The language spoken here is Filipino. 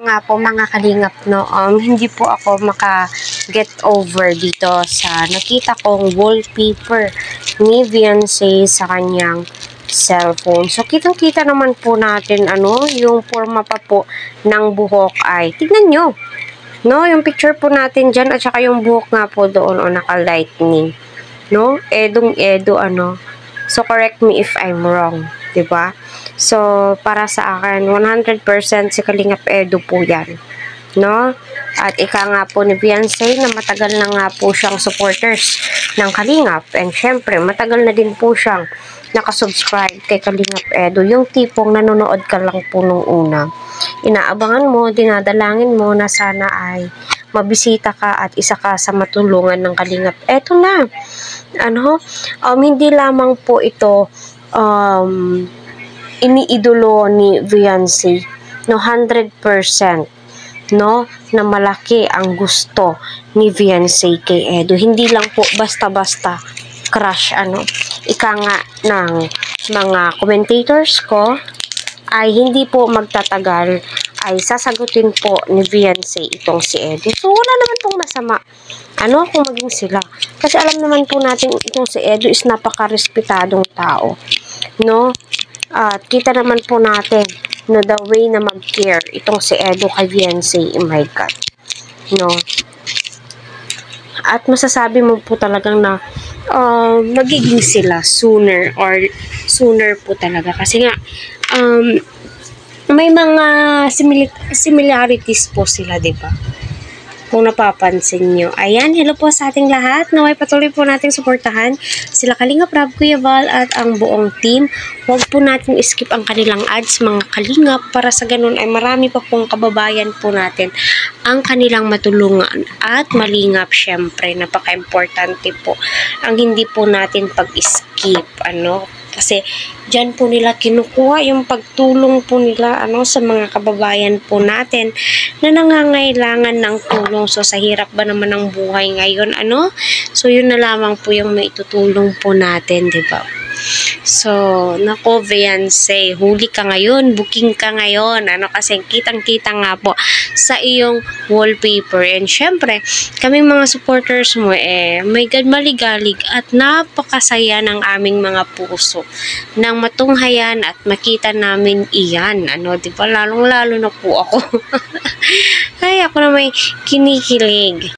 Nga po mga kalingap, no, hindi po ako maka-get over dito sa nakita kong wallpaper ni Beyonce sa kanyang cellphone. So, kitang-kita naman po natin, yung forma pa po ng buhok ay, tignan nyo, no, yung picture po natin dyan, at saka yung buhok nga po doon, naka-lightning, no, edong-edo, so, correct me if I'm wrong, diba? So, para sa akin, 100% si Kalingap Edu po yan, no? At ika nga po ni Beyonce na matagal na nga po siyang supporters ng Kalingap. And syempre, matagal na din po siyang nakasubscribe kay Kalingap Edu. Yung tipong nanonood ka lang po nung una. Inaabangan mo, dinadalangin mo na sana ay mabisita ka at isa ka sa matulungan ng Kalingap. Eto na. Hindi lamang po ito iniidolo ni Beyonce, no, 100%, no, na malaki ang gusto ni Beyonce kay Edu. Hindi lang po basta-basta crush, ika nga ng mga commentators ko, ay hindi po magtatagal, ay sasagutin po ni Beyonce itong si Edu. So, wala naman pong masama, kung maging sila. Kasi alam naman po natin itong si Edu is napaka-respetadong tao, no? At kita naman po natin na the way na mag-care itong si Edu kay Beyonce, oh my God, no? At masasabi mo po talagang na magiging sila sooner po talaga. Kasi nga, may mga similarities po sila, diba? Kung napapansin nyo. Ayan, hello po sa ating lahat. Naway patuloy po natin suportahan sila Kalingap Rab, Kuya Val at ang buong team. Huwag po natin skip ang kanilang ads, mga Kalingap, para sa ganun ay marami pa pong kababayan po natin ang kanilang matulungan at malingap. Syempre, napaka-importante po ang hindi po natin pag-skip, kasi dyan po nila kinukuha yung pagtulong po nila sa mga kababayan po natin na nangangailangan ng tulong. So, sa hirap ba naman ng buhay ngayon, so yun na lamang po yung maitutulong po natin, diba? So, nako Beyonce, huli ka ngayon, booking ka ngayon, kasi kitang-kita nga po sa iyong wallpaper. And syempre, kaming mga supporters mo, my God, maligalig at napakasaya ng aming mga puso nang matunghayan at makita namin iyan, diba? Lalong-lalo na po ako. Ay, ako na may kinikilig.